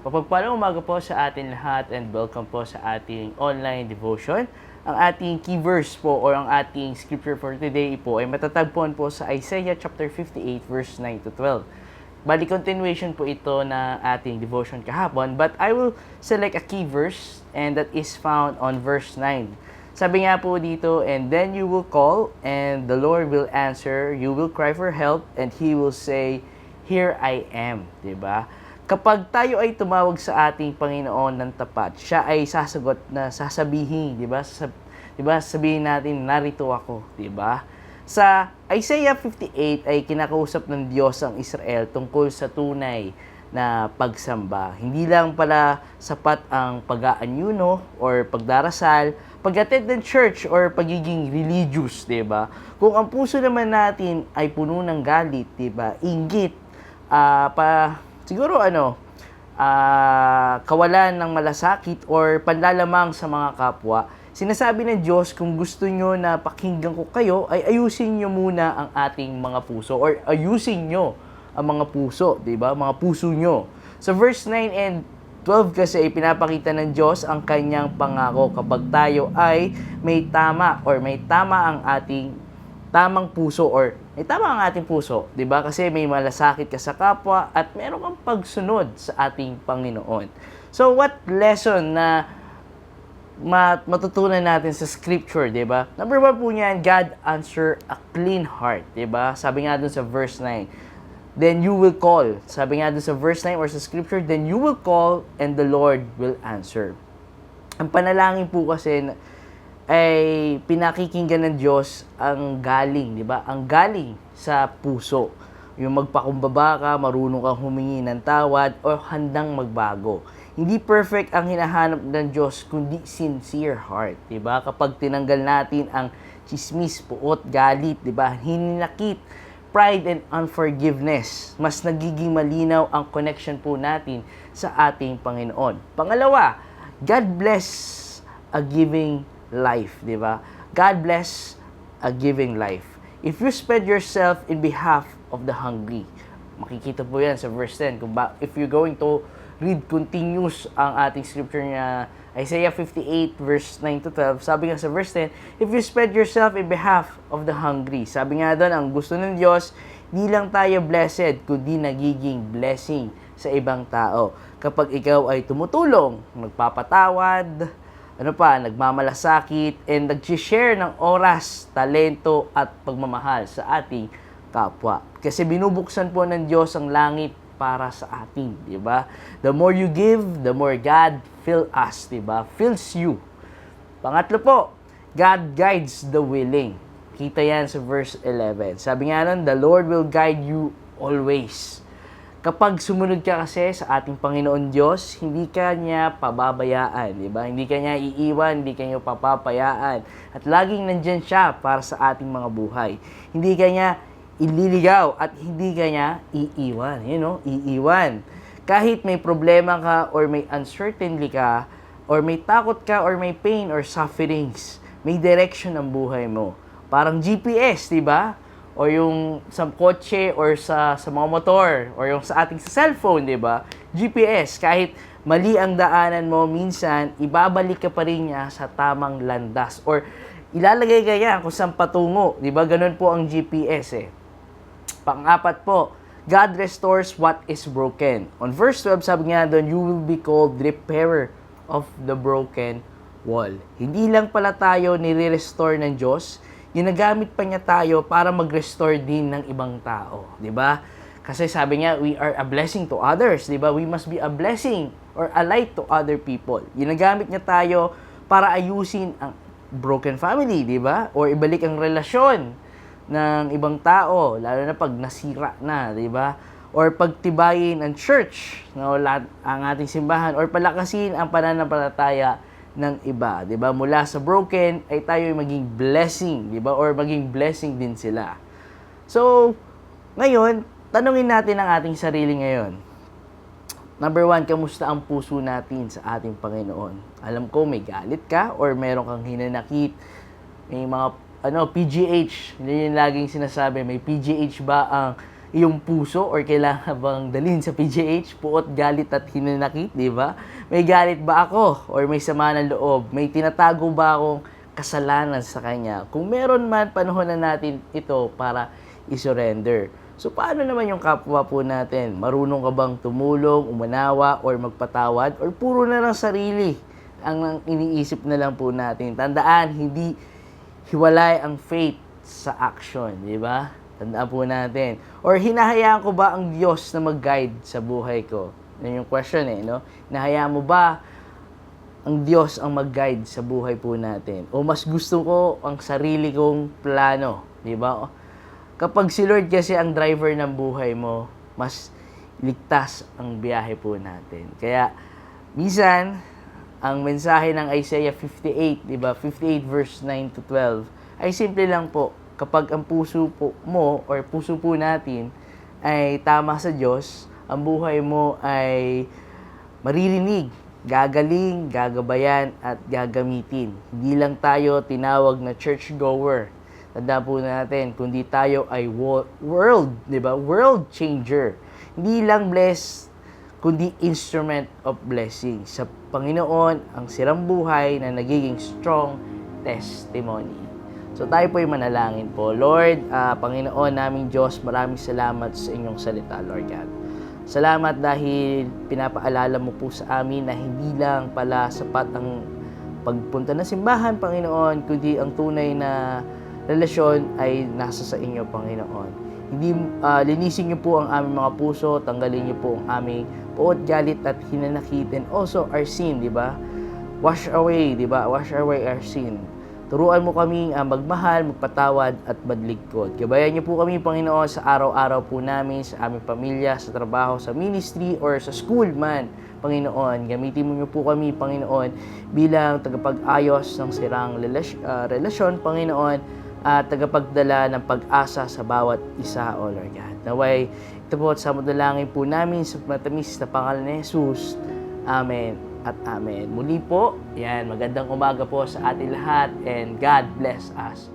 Mapagpalang umaga po sa atin lahat and welcome po sa ating online devotion. Ang ating key verse po or ang ating scripture for today po ay matatagpuan po sa Isaiah chapter 58 verse 9 to 12. Bali continuation po ito na ating devotion kahapon, but I will select a key verse and that is found on verse 9. Sabi nga po dito, and then you will call and the Lord will answer, you will cry for help and He will say, here I am, diba? Kapag tayo ay tumawag sa ating Panginoon ng tapat, siya ay sasagot na sasabihin, 'di ba? Sabihin natin, narito ako, 'di ba? Sa Isaiah 58 ay kinakausap ng Diyos ang Israel tungkol sa tunay na pagsamba. Hindi lang pala sapat ang pag-aanyuno or pagdarasal, pag-attend ng church or pagiging religious, 'di ba? Kung ang puso naman natin ay puno ng galit, 'di ba? Inggit, siguro kawalan ng malasakit or panlalamang sa mga kapwa, sinasabi ng Diyos, kung gusto nyo na pakinggan ko kayo, ay ayusin nyo muna ang ating mga puso or ayusin nyo ang mga puso, diba? Mga puso nyo. Sa verse 9 and 12 kasi pinapakita ng Diyos ang kanyang pangako kapag tayo ay may tama or may tama ang ating tamang puso or may tama ang ating puso, 'di ba? Kasi may malasakit ka sa kapwa at meron kang pagsunod sa ating Panginoon. So what lesson na matutunan natin sa scripture, 'di ba? Number 1 po niyan, God answer a clean heart, 'di ba? Sabi nga dun sa verse 9. Then you will call. Sabi nga dun sa verse 9 or sa scripture, then you will call and the Lord will answer. Ang panalangin po kasi ay pinakikinggan ng Diyos ang galing, di ba? Ang galing sa puso. Yung magpakumbaba ka, marunong kang humingi ng tawad, o handang magbago. Hindi perfect ang hinahanap ng Diyos, kundi sincere heart, di ba? Kapag tinanggal natin ang chismis, puot, galit, di ba? Hininakit, pride and unforgiveness, mas nagiging malinaw ang connection po natin sa ating Panginoon. Pangalawa, God bless a giving life, di ba? God bless a giving life. If you spread yourself in behalf of the hungry, makikita po yan sa verse 10. If you're going to read continuous ang ating scripture niya, Isaiah 58 verse 9 to 12, sabi nga sa verse 10, if you spread yourself in behalf of the hungry, sabi nga doon, ang gusto ng Diyos, di lang tayo blessed, kundi nagiging blessing sa ibang tao. Kapag ikaw ay tumutulong, magpapatawad, nagmamalasakit, and nag-share ng oras, talento, at pagmamahal sa ating kapwa. Kasi binubuksan po ng Diyos ang langit para sa atin, di ba? The more you give, the more God fill us, di ba? Fills you. Pangatlo po, God guides the willing. Kita yan sa verse 11. Sabi nga nun, the Lord will guide you always. Kapag sumunod ka kasi sa ating Panginoon Diyos, hindi ka niya pababayaan, di ba? Hindi ka niya iiwan, hindi ka niya papapayaan. At laging nandyan siya para sa ating mga buhay. Hindi ka niya ililigaw at hindi ka niya iiwan. Iiwan. Kahit may problema ka or may uncertainty ka or may takot ka or may pain or sufferings, may direction ang buhay mo. Parang GPS, di ba? O yung sa kotse or sa mga motor or yung sa ating cellphone, 'di ba? GPS, kahit mali ang daanan mo, minsan ibabalik ka pa rin niya sa tamang landas or ilalagay ka niya kung saan patungo, 'di ba? Ganun po ang GPS eh. Pang-apat po, God restores what is broken. On verse 12, sabi nga doon, you will be called repairer of the broken wall. Hindi lang pala tayo nire-restore ng Diyos, ginagamit pa niya tayo para mag-restore din ng ibang tao, 'di ba? Kasi sabi niya, we are a blessing to others, 'di ba? We must be a blessing or a light to other people. Ginagamit niya tayo para ayusin ang broken family, 'di ba? Or ibalik ang relasyon ng ibang tao, lalo na pag nasira na, 'di ba? Or pagtibayin ang church, ang ating simbahan, or palakasin ang pananampalataya ng iba, 'di ba? Mula sa broken ay tayo maging blessing, 'di ba? Or maging blessing din sila. So, ngayon, tanungin natin ang ating sarili ngayon. Number 1, kamusta ang puso natin sa ating Panginoon? Alam ko may galit ka or meron kang hinanakit. May mga PGH, yun yung laging sinasabi, may PGH ba ang iyong puso or kailangan bang dalhin sa PGH, puot, galit at hinanakit, di ba? May galit ba ako or may sama ng loob? May tinatago ba akong kasalanan sa Kanya? Kung meron man, panahon na natin ito para isurrender. So, paano naman yung kapwa po natin? Marunong ka bang tumulong, umanawa, or magpatawad? Or puro na lang sarili ang iniisip na lang po natin? Tandaan, hindi hiwalay ang faith sa action, di ba? Tandaan po natin. Or hinahayaan ko ba ang Diyos na mag-guide sa buhay ko? Yan yung question no? Hinahayaan mo ba ang Diyos ang mag-guide sa buhay po natin? O mas gusto ko ang sarili kong plano, di ba? Kapag si Lord kasi ang driver ng buhay mo, mas ligtas ang biyahe po natin. Kaya, minsan, ang mensahe ng Isaiah 58, di ba? 58 verse 9 to 12, ay simple lang po. Kapag ang puso po mo or puso po natin ay tama sa Diyos, ang buhay mo ay maririnig, gagaling, gagabayan, at gagamitin. Hindi lang tayo tinawag na churchgoer. Tandaan po natin, kundi tayo ay world, di ba? World changer. Hindi lang blessed, kundi instrument of blessing. Sa Panginoon, ang sirang buhay na nagiging strong testimony. So tayo po ay manalangin po. Lord, Panginoon naming Diyos, maraming salamat sa inyong salita, Lord God. Salamat dahil pinapaalala mo po sa amin na hindi lang pala sapat ang pagpunta ng simbahan, Panginoon, kundi ang tunay na relasyon ay nasa sa inyo, Panginoon. Hindi, linisin niyo po ang aming mga puso, tanggalin niyo po ang aming puot, galit at hinanakit, and also our sin, di ba? Wash away, di ba? Wash away our sin. Turuan mo kami magmahal, magpatawad at maglingkod. Gabayan niyo po kami, Panginoon, sa araw-araw po namin, sa aming pamilya, sa trabaho, sa ministry, or sa school man, Panginoon. Gamitin mo niyo po kami, Panginoon, bilang tagapag-ayos ng sirang relasyon, Panginoon, at tagapagdala ng pag-asa sa bawat isa, O Lord God. Naway, ito po at sa dalangin po namin sa matamis na pangalan ni Jesus. Amen at amen. Muli po, yan, magandang umaga po sa ating lahat and God bless us.